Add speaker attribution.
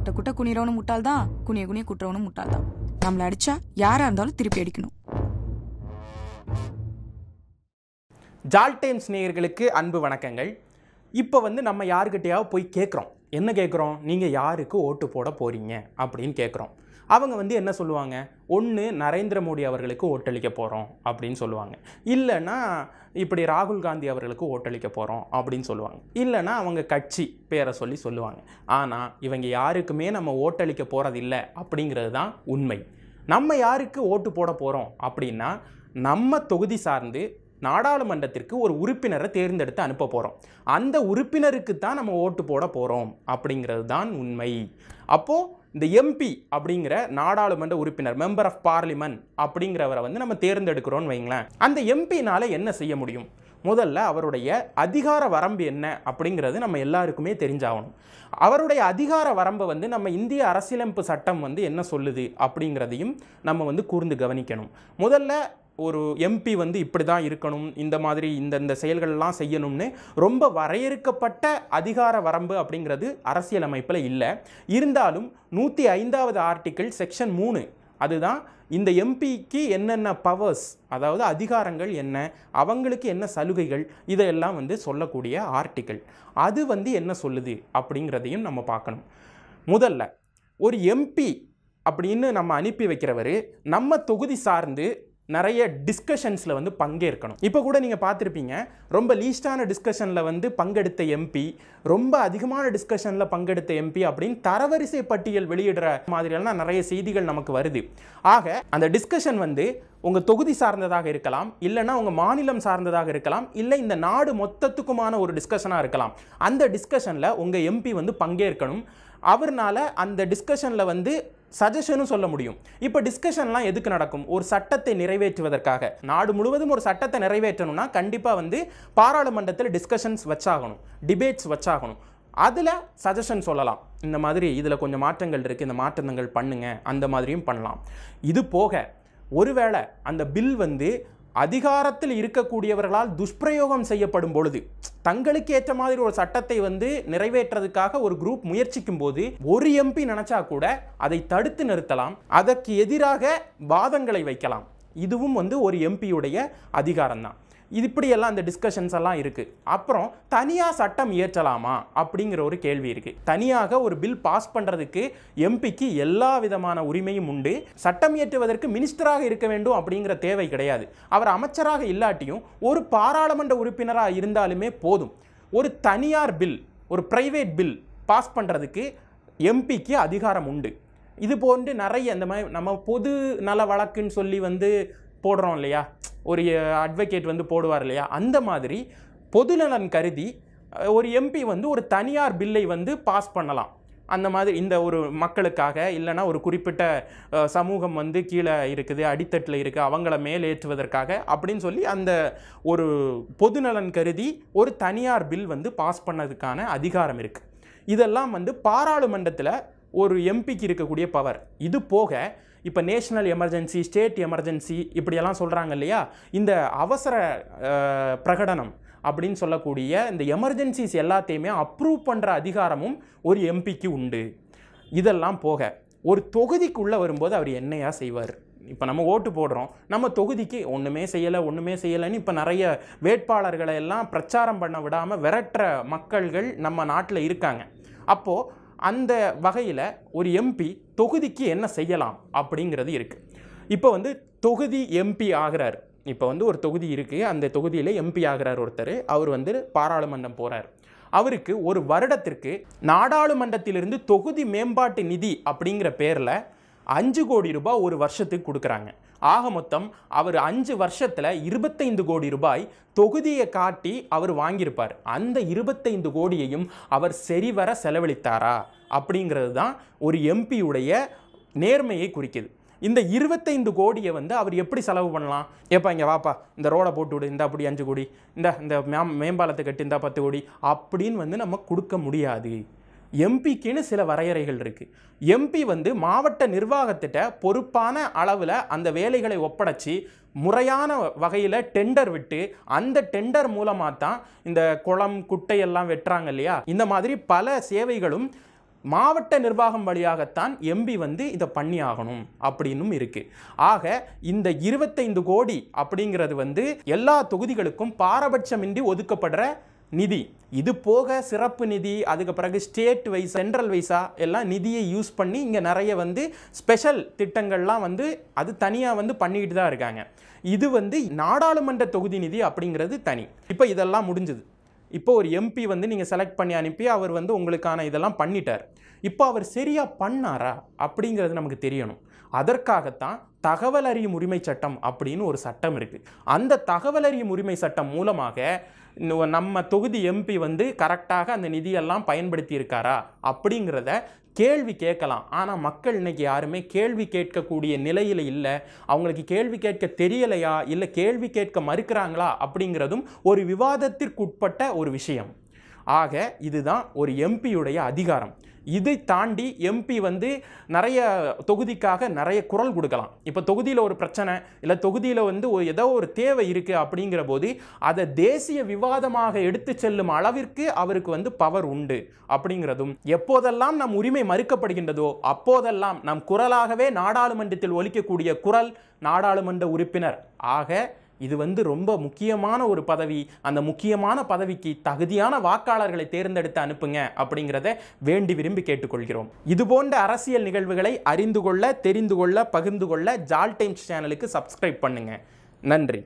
Speaker 1: குட்ட குட்ட குனிறவனும் முட்டாள் தான், குனிய குனிய குட்டுறவனும் முட்டாள் தான். நம்மள அடிச்சா யாரா இருந்தாலும் திருப்பி அடிக்கணும்.
Speaker 2: ஜால் டைம்ஸ் நேயர்களுக்கு அன்பு வணக்கங்கள். இப்போ நம்ம யாருக்கிட்டையாவது போய் கேட்குறோம். என்ன கேட்குறோம்? நீங்கள் யாருக்கு ஓட்டு போட போகிறீங்க அப்படின்னு கேட்குறோம். அவங்க என்ன சொல்லுவாங்க? ஒன்று நரேந்திர மோடி அவர்களுக்கு ஓட்டளிக்க போகிறோம் அப்படின்னு சொல்லுவாங்க, இல்லைன்னா இப்படி ராகுல் காந்தி அவர்களுக்கு ஓட்டளிக்க போகிறோம் அப்படின்னு சொல்லுவாங்க, இல்லைன்னா அவங்க கட்சி பேரை சொல்லுவாங்க. ஆனால் இவங்க யாருக்குமே நம்ம ஓட்டளிக்க போகிறதில்லை அப்படிங்கிறது தான் உண்மை. நம்ம யாருக்கு ஓட்டு போட போகிறோம் அப்படின்னா, நம்ம தொகுதி சார்ந்து நாடாளுமன்றத்திற்கு ஒரு உறுப்பினரை தேர்ந்தெடுத்து அனுப்ப போகிறோம். அந்த உறுப்பினருக்கு தான் நம்ம ஓட்டு போட போகிறோம் அப்படிங்கிறது தான் உண்மை. அப்போது இந்த எம்பி அப்படிங்கிற நாடாளுமன்ற உறுப்பினர், மெம்பர் ஆஃப் பார்லிமெண்ட் அப்படிங்கிறவரை நம்ம தேர்ந்தெடுக்கிறோன்னு வைங்களேன். அந்த எம்பினால் என்ன செய்ய முடியும்? முதல்ல அவருடைய அதிகார வரம்பு என்ன அப்படிங்கிறது நம்ம எல்லாருக்குமே தெரிஞ்சாகணும். அவருடைய அதிகார வரம்பை நம்ம இந்திய அரசியலமைப்பு சட்டம் என்ன சொல்லுது அப்படிங்கிறதையும் நம்ம கூர்ந்து கவனிக்கணும். முதல்ல ஒரு எம்பி இப்படி தான் இருக்கணும், இந்த மாதிரி இந்த செயல்கள்லாம் செய்யணும்னு ரொம்ப வரையறுக்கப்பட்ட அதிகார வரம்பு அப்படிங்கிறது அரசியலமைப்பில் இல்லை. இருந்தாலும் 105வது ஆர்டிக்கிள் செக்ஷன் 3 அதுதான் இந்த எம்பிக்கு என்னென்ன பவர்ஸ், அதாவது அதிகாரங்கள் என்ன, அவங்களுக்கு என்ன சலுகைகள், இதையெல்லாம் சொல்லக்கூடிய ஆர்டிக்கிள். அது என்ன சொல்லுது அப்படிங்கிறதையும் நம்ம பார்க்கணும். முதல்ல ஒரு எம்பி அப்படின்னு நம்ம அனுப்பி வைக்கிறவர் நம்ம தொகுதி சார்ந்து நிறைய டிஸ்கஷன்ஸில் பங்கேற்கணும். இப்போ கூட நீங்கள் பார்த்துருப்பீங்க, ரொம்ப லீஸ்டான டிஸ்கஷனில் பங்கெடுத்த எம்பி, ரொம்ப அதிகமான டிஸ்கஷனில் பங்கெடுத்த எம்பி அப்படின்னு தரவரிசை பட்டியல் வெளியிடுற மாதிரியெல்லாம் நிறைய செய்திகள் நமக்கு வருது. ஆக அந்த டிஸ்கஷன் உங்கள் தொகுதி சார்ந்ததாக இருக்கலாம், இல்லைன்னா உங்கள் மாநிலம் சார்ந்ததாக இருக்கலாம், இல்லை இந்த நாடு மொத்தத்துக்குமான ஒரு டிஸ்கஷனாக இருக்கலாம். அந்த டிஸ்கஷனில் உங்கள் எம்பி பங்கேற்கணும். அவர்னால அந்த டிஸ்கஷனில் சஜஷனும் சொல்ல முடியும். இப்போ டிஸ்கஷன்லாம் எதுக்கு நடக்கும்? ஒரு சட்டத்தை நிறைவேற்றுவதற்காக. நாடு முழுவதும் ஒரு சட்டத்தை நிறைவேற்றணும்னா கண்டிப்பாக பாராளுமன்றத்தில் டிஸ்கஷன்ஸ் வச்சாகணும், டிபேட்ஸ் வச்சாகணும். அதில் சஜஷன் சொல்லலாம், இந்த மாதிரி இதில் கொஞ்சம் மாற்றங்கள் இருக்குது, இந்த மாற்றங்கள் பண்ணுங்க, அந்த மாதிரியும் பண்ணலாம். இது போக ஒருவேளை அந்த பில் அதிகாரத்தில் இருக்கக்கூடியவர்களால் துஷ்பிரயோகம் செய்யப்படும் பொழுது, தங்களுக்கு ஏற்ற மாதிரி ஒரு சட்டத்தை நிறைவேற்றதுக்காக ஒரு குரூப் முயற்சிக்கும் போது ஒரு எம்பி நினைச்சா கூட அதை தடுத்து நிறுத்தலாம், அதற்கு எதிராக வாதங்களை வைக்கலாம். இதுவும் ஒரு எம்பியுடைய அதிகாரம் தான். இது இப்படியெல்லாம் அந்த டிஸ்கஷன்ஸ் எல்லாம் இருக்குது. அப்புறம் தனியாக சட்டம் இயற்றலாமா அப்படிங்கிற ஒரு கேள்வி இருக்குது. தனியாக ஒரு பில் பாஸ் பண்ணுறதுக்கு எம்பிக்கு எல்லா விதமான உரிமையும் உண்டு. சட்டம் இயற்றுவதற்கு மினிஸ்டராக இருக்க வேண்டும் அப்படிங்கிற தேவை கிடையாது. அவர் அமைச்சராக இல்லாட்டியும் ஒரு பாராளுமன்ற உறுப்பினராக இருந்தாலுமே போதும். ஒரு தனியார் பில், ஒரு பிரைவேட் பில் பாஸ் பண்ணுறதுக்கு எம்பிக்கு அதிகாரம் உண்டு. இது போன்று நிறைய இந்த மாதிரி நம்ம பொது நல வழக்குன்னு சொல்லி போடுறோம் இல்லையா, ஒரு அட்வொகேட் போடுவார் இல்லையா, அந்த மாதிரி பொதுநலன் கருதி ஒரு எம்பி ஒரு தனியார் பில்லை பாஸ் பண்ணலாம். அந்த மாதிரி இந்த ஒரு மக்களுக்காக, இல்லைனா ஒரு குறிப்பிட்ட சமூகம் கீழே இருக்குது, அடித்தட்டில் இருக்குது, அவங்கள மேலேற்றுவதற்காக அப்படின்னு சொல்லி அந்த ஒரு பொதுநலன் கருதி ஒரு தனியார் பில் பாஸ் பண்ணதுக்கான அதிகாரம் இருக்குது. இதெல்லாம் பாராளுமன்றத்தில் ஒரு எம்பிக்கு இருக்கக்கூடிய பவர். இது போக இப்போ நேஷனல் எமர்ஜென்சி, ஸ்டேட் எமர்ஜென்சி இப்படியெல்லாம் சொல்கிறாங்க இல்லையா, இந்த அவசர பிரகடனம் அப்படின்னு சொல்லக்கூடிய இந்த எமர்ஜென்சிஸ் எல்லாத்தையுமே அப்ரூவ் பண்ணுற அதிகாரமும் ஒரு எம்பிக்கு உண்டு. இதெல்லாம் போக ஒரு தொகுதிக்குள்ளே வரும்போது அவர் என்னையா செய்வார்? இப்போ நம்ம ஓட்டு போடுறோம், நம்ம தொகுதிக்கு ஒன்றுமே செய்யலைன்னு இப்போ நிறைய வேட்பாளர்களை எல்லாம் பிரச்சாரம் பண்ண விடாமல் விரட்டுற மக்கள்கள் நம்ம நாட்டில் இருக்காங்க. அப்போது அந்த வகையில் ஒரு எம்பி தொகுதிக்கு என்ன செய்யலாம் அப்படிங்கிறது இருக்குது. இப்போ தொகுதி எம்பி ஆகிறார். இப்போ ஒரு தொகுதி இருக்குது, அந்த தொகுதியில் எம்பி ஆகிறார் ஒருத்தர். அவர் பாராளுமன்றம் போகிறார். அவருக்கு ஒரு வருடத்திற்கு நாடாளுமன்றத்திலிருந்து தொகுதி மேம்பாட்டு நிதி அப்படிங்கிற பேரில் 5 கோடி ரூபாய் ஒரு வருஷத்துக்கு கொடுக்குறாங்க. ஆக மொத்தம் அவர் 5 வருஷத்தில் 25 கோடி ரூபாய் தொகுதியை காட்டி அவர் வாங்கியிருப்பார். அந்த 25 கோடியையும் அவர் சரிவர செலவழித்தாரா அப்படிங்கிறது தான் ஒரு எம்பியுடைய நேர்மையை குறிக்குது. இந்த 25 கோடியை அவர் எப்படி செலவு பண்ணலாம்? ஏப்பா இங்கே வாப்பா, இந்த ரோடை போட்டு விடு, இந்த அப்படி 5 கோடி, இந்த மேம்பாலத்தை கட்டி இந்த 10 கோடி அப்படின்னு நம்ம கொடுக்க முடியாது. எம்பிக்குன்னு சில வரையறைகள் இருக்குது. எம்பி மாவட்ட நிர்வாகத்திட்ட பொறுப்பான அளவில் அந்த வேலைகளை ஒப்படைச்சி முறையான வகையில் டெண்டர் விட்டு அந்த டெண்டர் மூலமாக தான் இந்த குளம் குட்டை எல்லாம் வெட்டுறாங்க இல்லையா, இந்த மாதிரி பல சேவைகளும் மாவட்ட நிர்வாகம் வழியாகத்தான் எம்பி வந்து இதை பண்ணி ஆகணும் அப்படின்னும் இருக்கு. ஆக இந்த 25 கோடி அப்படிங்கிறது வந்து எல்லா தொகுதிகளுக்கும் பாரபட்சமின்றி ஒதுக்கப்படுற நிதி. இது போக சிறப்பு நிதி, அதுக்கு பிறகு ஸ்டேட் வைஸ் சென்ட்ரல் வைஸா எல்லாம் நிதியை யூஸ் பண்ணி இங்கே நிறைய வந்து ஸ்பெஷல் திட்டங்கள்லாம் வந்து அது தனியாக வந்து பண்ணிக்கிட்டு தான் இருக்காங்க. இது வந்து நாடாளுமன்ற தொகுதி நிதி அப்படிங்கிறது தனி. இப்போ இதெல்லாம் முடிஞ்சுது. இப்போ ஒரு எம்பி வந்து நீங்கள் செலக்ட் பண்ணி அனுப்பி அவர் வந்து உங்களுக்கான இதெல்லாம் பண்ணிட்டார். இப்போ அவர் சரியாக பண்ணாரா அப்படிங்கிறது நமக்கு தெரியணும். அதற்காகத்தான் தகவல் அறியும் உரிமை சட்டம் அப்படின்னு ஒரு சட்டம் இருக்குது. அந்த தகவல் அறியும் உரிமை சட்டம் மூலமாக நம்ம தொகுதி எம்பி வந்து கரெக்டாக அந்த நிதியெல்லாம் பயன்படுத்தி இருக்காரா அப்படிங்கிறத கேள்வி கேட்கலாம். ஆனால் மக்கள் இன்னைக்கு யாருமே கேள்வி கேட்கக்கூடிய நிலையில் இல்லை. அவங்களுக்கு கேள்வி கேட்க தெரியலையா இல்லை கேள்வி கேட்க மறுக்கிறாங்களா அப்படிங்கிறதும் ஒரு விவாதத்திற்குட்பட்ட ஒரு விஷயம். ஆக இதுதான் ஒரு எம்பியுடைய அதிகாரம். இதை தாண்டி எம்பி வந்து நிறைய தொகுதிக்காக நிறைய குரல் கொடுக்கலாம். இப்போ தொகுதியில் ஒரு பிரச்சனை இல்லை தொகுதியில் வந்து ஏதோ ஒரு தேவை இருக்குது அப்படிங்கிற போது அதை தேசிய விவாதமாக எடுத்து செல்லும் அளவிற்கு அவருக்கு வந்து பவர் உண்டு அப்படிங்கிறதும், எப்போதெல்லாம் நம் உரிமை மறுக்கப்படுகின்றதோ அப்போதெல்லாம் நம் குரலாகவே நாடாளுமன்றத்தில் ஒலிக்கக்கூடிய குரல் நாடாளுமன்ற உறுப்பினர். ஆக இது வந்து ரொம்ப முக்கியமான ஒரு பதவி. அந்த முக்கியமான பதவிக்கு தகுதியான வாக்காளர்களை தேர்ந்தெடுத்து அனுப்புங்க அப்படிங்கிறத வேண்டி விரும்பி கேட்டுக்கொள்கிறோம். இதுபோன்ற அரசியல் நிகழ்வுகளை அறிந்து கொள்ள, தெரிந்து கொள்ள, பகிர்ந்து கொள்ள ஜால் டைம்ஸ் சேனலுக்கு சப்ஸ்கிரைப் பண்ணுங்க. நன்றி.